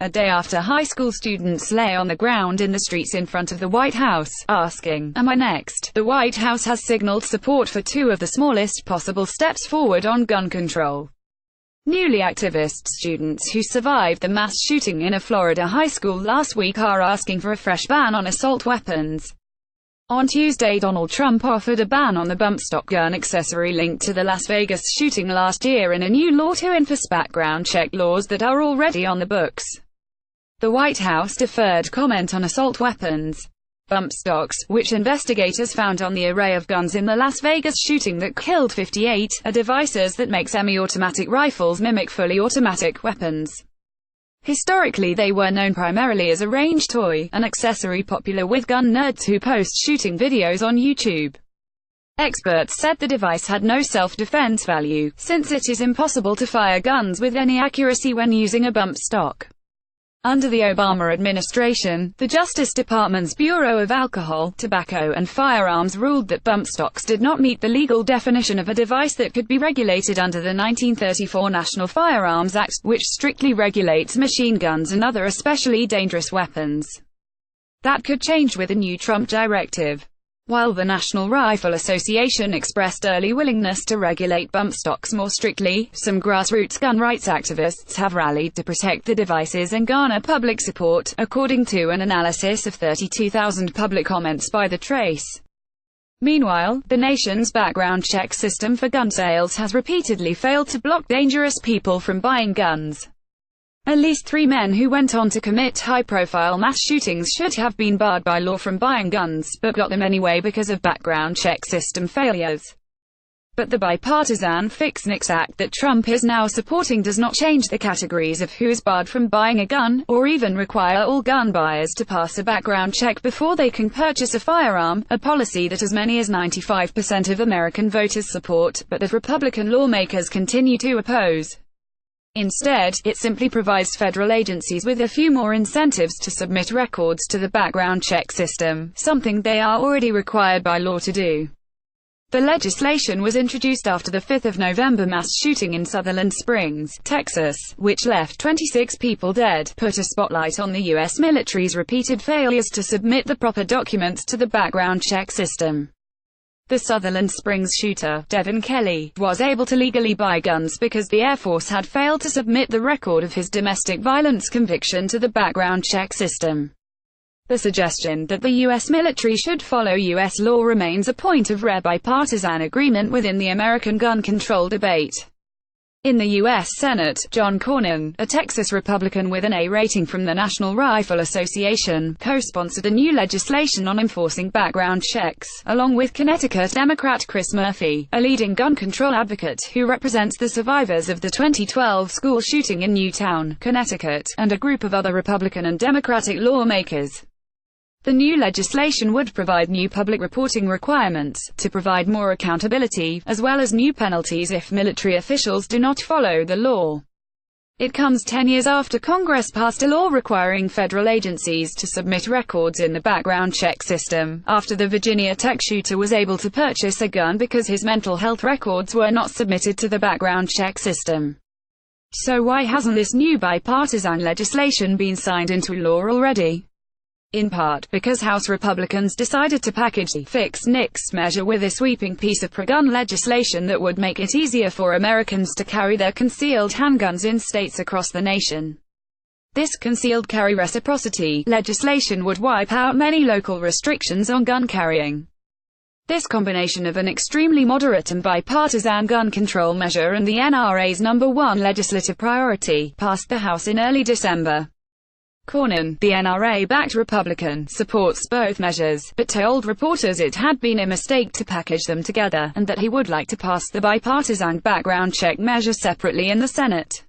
a day after high school students lay on the ground in the streets in front of the White House, asking, "Am I next?" The White House has signaled support for two of the smallest possible steps forward on gun control. Newly activist students who survived the mass shooting in a Florida high school last week are asking for a fresh ban on assault weapons. On Tuesday, Donald Trump offered a ban on the bump stock gun accessory linked to the Las Vegas shooting last year in a new law to enforce background check laws that are already on the books. The White House deferred comment on assault weapons. Bump stocks, which investigators found on the array of guns in the Las Vegas shooting that killed 58, are devices that make semi-automatic rifles mimic fully automatic weapons. Historically, they were known primarily as a range toy, an accessory popular with gun nerds who post shooting videos on YouTube. Experts said the device had no self-defense value, since it is impossible to fire guns with any accuracy when using a bump stock. Under the Obama administration, the Justice Department's Bureau of Alcohol, Tobacco and Firearms ruled that bump stocks did not meet the legal definition of a device that could be regulated under the 1934 National Firearms Act, which strictly regulates machine guns and other especially dangerous weapons. That could change with a new Trump directive. While the National Rifle Association expressed early willingness to regulate bump stocks more strictly, some grassroots gun rights activists have rallied to protect the devices and garner public support, according to an analysis of 32,000 public comments by The Trace. Meanwhile, the nation's background check system for gun sales has repeatedly failed to block dangerous people from buying guns. At least 3 men who went on to commit high-profile mass shootings should have been barred by law from buying guns, but got them anyway because of background check system failures. But the bipartisan Fix NICS Act that Trump is now supporting does not change the categories of who is barred from buying a gun, or even require all gun buyers to pass a background check before they can purchase a firearm, a policy that as many as 95% of American voters support, but that Republican lawmakers continue to oppose. Instead, it simply provides federal agencies with a few more incentives to submit records to the background check system, something they are already required by law to do. The legislation was introduced after the 5th of November mass shooting in Sutherland Springs, Texas, which left 26 people dead, put a spotlight on the U.S. military's repeated failures to submit the proper documents to the background check system. The Sutherland Springs shooter, Devin Kelley, was able to legally buy guns because the Air Force had failed to submit the record of his domestic violence conviction to the background check system. The suggestion that the U.S. military should follow U.S. law remains a point of rare bipartisan agreement within the American gun control debate. In the U.S. Senate, John Cornyn, a Texas Republican with an A rating from the National Rifle Association, co-sponsored a new legislation on enforcing background checks, along with Connecticut Democrat Chris Murphy, a leading gun control advocate who represents the survivors of the 2012 school shooting in Newtown, Connecticut, and a group of other Republican and Democratic lawmakers. The new legislation would provide new public reporting requirements, to provide more accountability, as well as new penalties if military officials do not follow the law. It comes 10 years after Congress passed a law requiring federal agencies to submit records in the background check system, after the Virginia Tech shooter was able to purchase a gun because his mental health records were not submitted to the background check system. So why hasn't this new bipartisan legislation been signed into law already? In part, because House Republicans decided to package the Fix NICS measure with a sweeping piece of pro-gun legislation that would make it easier for Americans to carry their concealed handguns in states across the nation. This concealed carry reciprocity legislation would wipe out many local restrictions on gun carrying. This combination of an extremely moderate and bipartisan gun control measure and the NRA's #1 legislative priority, passed the House in early December. Cornyn, the NRA-backed Republican, supports both measures, but told reporters it had been a mistake to package them together, and that he would like to pass the bipartisan background check measure separately in the Senate.